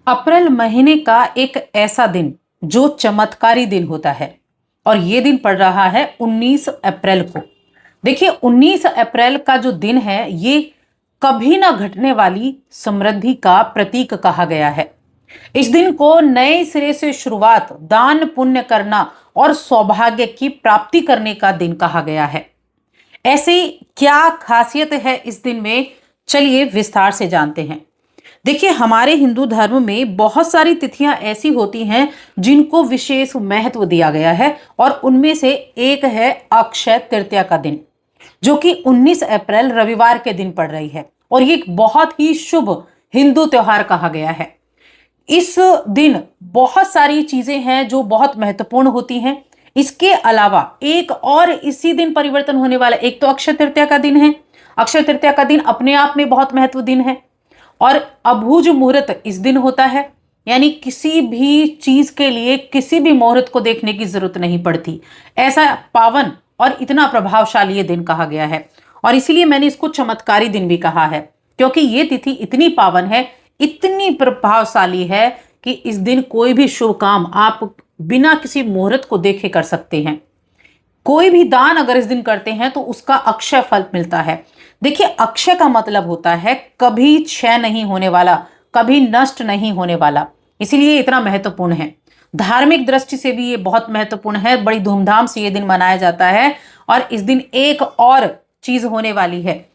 अप्रैल महीने का एक ऐसा दिन जो चमत्कारी दिन होता है और ये दिन पड़ रहा है 19 अप्रैल को। देखिए 19 अप्रैल का जो दिन है ये कभी ना घटने वाली समृद्धि का प्रतीक कहा गया है। इस दिन को नए सिरे से शुरुआत, दान पुण्य करना और सौभाग्य की प्राप्ति करने का दिन कहा गया है। ऐसी क्या खासियत है इस दिन में, चलिए विस्तार से जानते हैं। देखिए हमारे हिंदू धर्म में बहुत सारी तिथियां ऐसी होती हैं जिनको विशेष महत्व दिया गया है और उनमें से एक है अक्षय तृतीया का दिन, जो कि 19 अप्रैल रविवार के दिन पड़ रही है और ये एक बहुत ही शुभ हिंदू त्योहार कहा गया है। इस दिन बहुत सारी चीजें हैं जो बहुत महत्वपूर्ण होती हैं। इसके अलावा एक और इसी दिन परिवर्तन होने वाला, एक तो अक्षय तृतीया का दिन है। अक्षय तृतीया का दिन अपने आप में बहुत महत्व दिन है और अभुज मुहूर्त इस दिन होता है, यानी किसी भी चीज के लिए किसी भी मुहूर्त को देखने की जरूरत नहीं पड़ती। ऐसा पावन और इतना प्रभावशाली ये दिन कहा गया है और इसीलिए मैंने इसको चमत्कारी दिन भी कहा है, क्योंकि ये तिथि इतनी पावन है, इतनी प्रभावशाली है कि इस दिन कोई भी शुभ काम आप बिना किसी मुहूर्त को देखे कर सकते हैं। कोई भी दान अगर इस दिन करते हैं तो उसका अक्षय फल मिलता है। देखिए अक्षय का मतलब होता है कभी क्षय नहीं होने वाला, कभी नष्ट नहीं होने वाला, इसीलिए इतना महत्वपूर्ण है। धार्मिक दृष्टि से भी ये बहुत महत्वपूर्ण है, बड़ी धूमधाम से ये दिन मनाया जाता है। और इस दिन एक और चीज होने वाली है।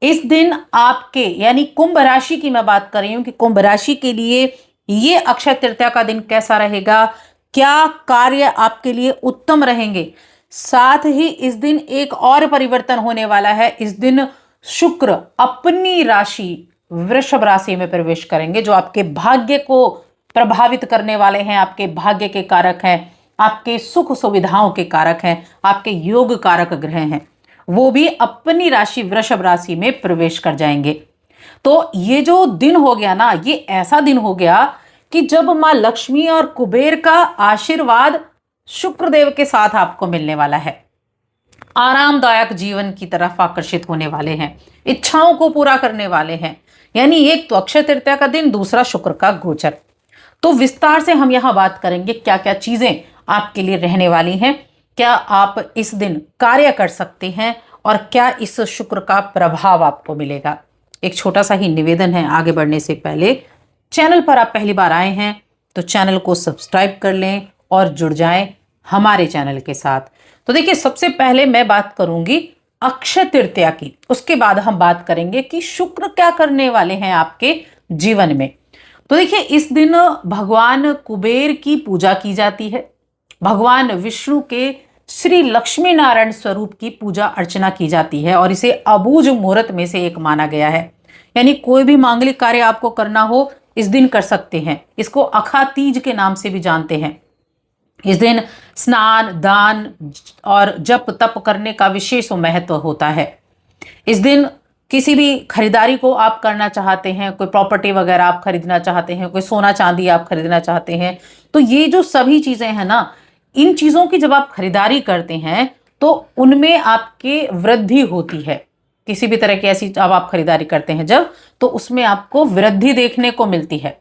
इस दिन आपके यानी कुंभ राशि की मैं बात कर रही हूं कि कुंभ राशि के लिए ये अक्षय तृतीया का दिन कैसा रहेगा, क्या कार्य आपके लिए उत्तम रहेंगे। साथ ही इस दिन एक और परिवर्तन होने वाला है। इस दिन शुक्र अपनी राशि वृषभ राशि में प्रवेश करेंगे, जो आपके भाग्य को प्रभावित करने वाले हैं, आपके भाग्य के कारक हैं, आपके सुख सुविधाओं के कारक हैं, आपके योग कारक ग्रह हैं, वो भी अपनी राशि वृषभ राशि में प्रवेश कर जाएंगे। तो ये जो दिन हो गया ना, ये ऐसा दिन हो गया कि जब मां लक्ष्मी और कुबेर का आशीर्वाद शुक्रदेव के साथ आपको मिलने वाला है। आरामदायक जीवन की तरफ आकर्षित होने वाले हैं, इच्छाओं को पूरा करने वाले हैं। यानी एक तो अक्षय तृतीया का दिन, दूसरा शुक्र का गोचर। तो विस्तार से हम यहां बात करेंगे क्या क्या चीजें आपके लिए रहने वाली हैं, क्या आप इस दिन कार्य कर सकते हैं और क्या इस शुक्र का प्रभाव आपको मिलेगा। एक छोटा सा ही निवेदन है, आगे बढ़ने से पहले चैनल पर आप पहली बार आए हैं तो चैनल को सब्सक्राइब कर लें और जुड़ जाएं हमारे चैनल के साथ। तो देखिए सबसे पहले मैं बात करूंगी अक्षय तृतीया की, उसके बाद हम बात करेंगे कि शुक्र क्या करने वाले हैं आपके जीवन में। तो देखिए इस दिन भगवान कुबेर की पूजा की जाती है, भगवान विष्णु के श्री लक्ष्मी नारायण स्वरूप की पूजा अर्चना की जाती है और इसे अबूझ मुहूर्त में से एक माना गया है। यानी कोई भी मांगलिक कार्य आपको करना हो इस दिन कर सकते हैं। इसको अखा तीज के नाम से भी जानते हैं। इस दिन स्नान, दान और जप तप करने का विशेष महत्व होता है। इस दिन किसी भी खरीदारी को आप करना चाहते हैं, कोई प्रॉपर्टी वगैरह आप खरीदना चाहते हैं, कोई सोना चांदी आप खरीदना चाहते हैं, तो ये जो सभी चीजें हैं ना, इन चीजों की जब आप खरीदारी करते हैं तो उनमें आपके वृद्धि होती है। किसी भी तरह की ऐसी जब आप खरीदारी करते हैं जब, तो उसमें आपको वृद्धि देखने को मिलती है।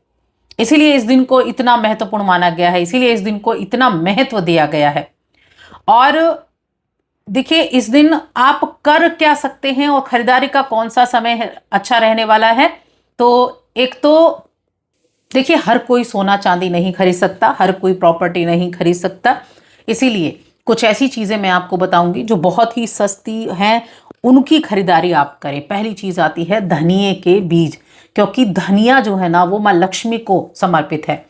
इसीलिए इस दिन को इतना महत्वपूर्ण माना गया है, इसीलिए इस दिन को इतना महत्व दिया गया है। और देखिए इस दिन आप कर क्या सकते हैं और खरीदारी का कौन सा समय अच्छा रहने वाला है। तो एक तो देखिए हर कोई सोना चांदी नहीं खरीद सकता, हर कोई प्रॉपर्टी नहीं खरीद सकता, इसीलिए कुछ ऐसी चीजें मैं आपको बताऊंगी जो बहुत ही सस्ती हैं, उनकी खरीदारी आप करें। पहली चीज आती है धनिये के बीज, क्योंकि धनिया जो है ना वो मां लक्ष्मी को समर्पित है।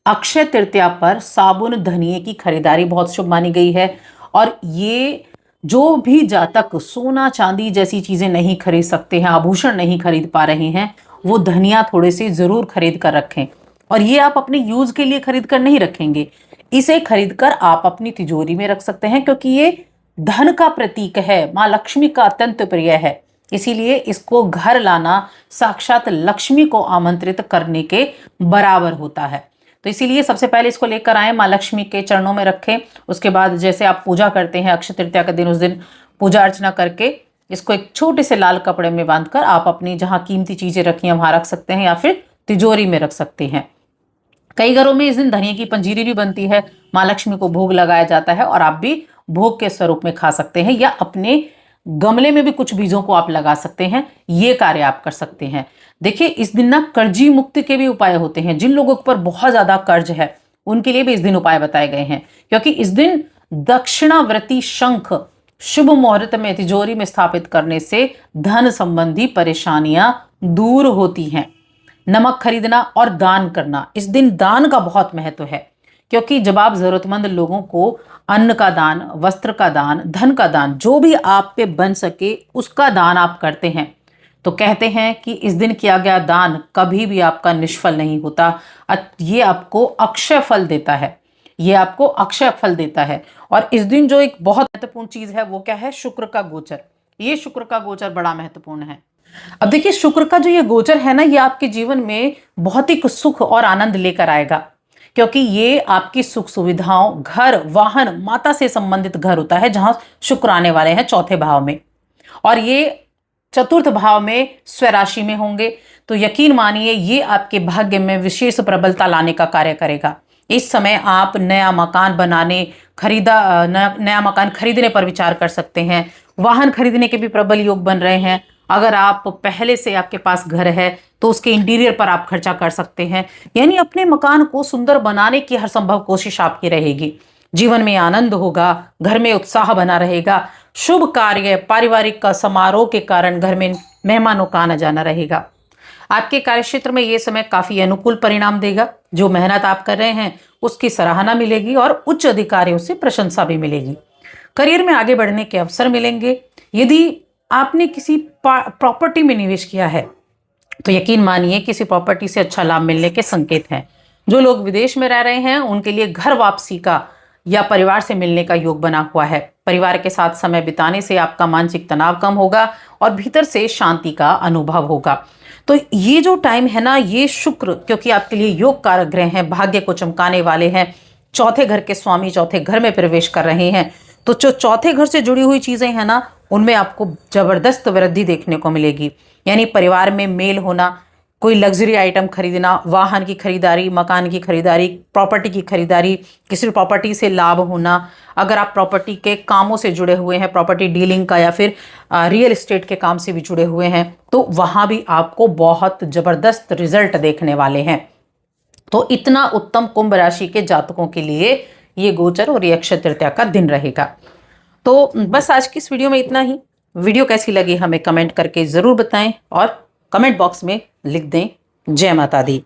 अक्षय तृतीया पर साबुन धनिये की खरीदारी बहुत शुभ मानी गई है। और ये जो भी जातक सोना चांदी जैसी चीजें नहीं खरीद सकते हैं, आभूषण नहीं खरीद पा रहे हैं, वो धनिया थोड़े से जरूर खरीद कर रखें। और ये आप अपने यूज के लिए खरीद कर नहीं रखेंगे, इसे खरीद कर आप अपनी तिजोरी में रख सकते हैं, क्योंकि ये धन का प्रतीक है, मां लक्ष्मी का अत्यंत प्रिय है। इसीलिए इसको घर लाना साक्षात लक्ष्मी को आमंत्रित करने के बराबर होता है। तो इसीलिए सबसे पहले इसको लेकर आए, मां लक्ष्मी के चरणों में रखें। उसके बाद जैसे आप पूजा करते हैं अक्षय तृतीया के दिन, उस दिन पूजा अर्चना करके इसको एक छोटे से लाल कपड़े में बांधकर आप अपनी जहां कीमती चीजें रखी हैं वहां रख सकते हैं, या फिर तिजोरी में रख सकते हैं। कई घरों में इस दिन धनिया की पंजीरी भी बनती है, माँ लक्ष्मी को भोग लगाया जाता है और आप भी भोग के स्वरूप में खा सकते हैं, या अपने गमले में भी कुछ बीजों को आप लगा सकते हैं। ये कार्य आप कर सकते हैं। देखिए इस दिन ना कर्जी मुक्ति के भी उपाय होते हैं। जिन लोगों पर बहुत ज्यादा कर्ज है उनके लिए भी इस दिन उपाय बताए गए हैं, क्योंकि इस दिन दक्षिणावर्ती शंख शुभ मुहूर्त में तिजोरी में स्थापित करने से धन संबंधी परेशानियां दूर होती हैं। नमक खरीदना और दान करना, इस दिन दान का बहुत महत्व है, क्योंकि जब आप जरूरतमंद लोगों को अन्न का दान, वस्त्र का दान, धन का दान, जो भी आप पे बन सके उसका दान आप करते हैं, तो कहते हैं कि इस दिन किया गया दान कभी भी आपका निष्फल नहीं होता। ये आपको अक्षय फल देता है, ये आपको अक्षय फल देता है। और इस दिन जो एक बहुत महत्वपूर्ण चीज है वो क्या है? शुक्र का गोचर। ये शुक्र का गोचर बड़ा महत्वपूर्ण है। अब देखिए शुक्र का जो ये गोचर है ना, ये आपके जीवन में बहुत ही सुख और आनंद लेकर आएगा, क्योंकि ये आपकी सुख सुविधाओं, घर, वाहन, माता से संबंधित घर होता है जहां शुक्र आने वाले हैं चौथे भाव में, और ये चतुर्थ भाव में स्वराशि में होंगे। तो यकीन मानिए ये आपके भाग्य में विशेष प्रबलता लाने का कार्य करेगा। इस समय आप नया मकान बनाने, नया मकान खरीदने पर विचार कर सकते हैं। वाहन खरीदने के भी प्रबल योग बन रहे हैं। अगर आप पहले से आपके पास घर है तो उसके इंटीरियर पर आप खर्चा कर सकते हैं। यानी अपने मकान को सुंदर बनाने की हर संभव कोशिश आपकी रहेगी। जीवन में आनंद होगा, घर में उत्साह बना रहेगा। शुभ कार्य, पारिवारिक का समारोह के कारण घर में मेहमानों का आना जाना रहेगा। आपके कार्यक्षेत्र में ये समय काफी अनुकूल परिणाम देगा। जो मेहनत आप कर रहे हैं उसकी सराहना मिलेगी और उच्च अधिकारियों से प्रशंसा भी मिलेगी। करियर में आगे बढ़ने के अवसर मिलेंगे। यदि आपने किसी प्रॉपर्टी में निवेश किया है तो यकीन मानिए किसी प्रॉपर्टी से अच्छा लाभ मिलने के संकेत हैं। जो लोग विदेश में रह रहे हैं उनके लिए घर वापसी का या परिवार से मिलने का योग बना हुआ है। परिवार के साथ समय बिताने से आपका मानसिक तनाव कम होगा और भीतर से शांति का अनुभव होगा। तो ये जो टाइम है ना, ये शुक्र क्योंकि आपके लिए योग कारक ग्रह हैं, भाग्य को चमकाने वाले हैं, चौथे घर के स्वामी चौथे घर में प्रवेश कर रहे हैं। तो जो चौथे घर से जुड़ी हुई चीजें हैं ना, उनमें आपको जबरदस्त वृद्धि देखने को मिलेगी। यानी परिवार में मेल होना, कोई लग्जरी आइटम खरीदना, वाहन की खरीदारी, मकान की खरीदारी, प्रॉपर्टी की खरीदारी, किसी प्रॉपर्टी से लाभ होना। अगर आप प्रॉपर्टी के कामों से जुड़े हुए हैं, प्रॉपर्टी डीलिंग का या फिर रियल एस्टेट के काम से भी जुड़े हुए हैं, तो वहाँ भी आपको बहुत ज़बरदस्त रिजल्ट देखने वाले हैं। तो इतना उत्तम कुंभ राशि के जातकों के लिए ये गोचर और ये अक्षय तृतीया का दिन रहेगा। तो बस आज की इस वीडियो में इतना ही। वीडियो कैसी लगी हमें कमेंट करके ज़रूर बताएं और कमेंट बॉक्स में लिख दें। जय माता दी।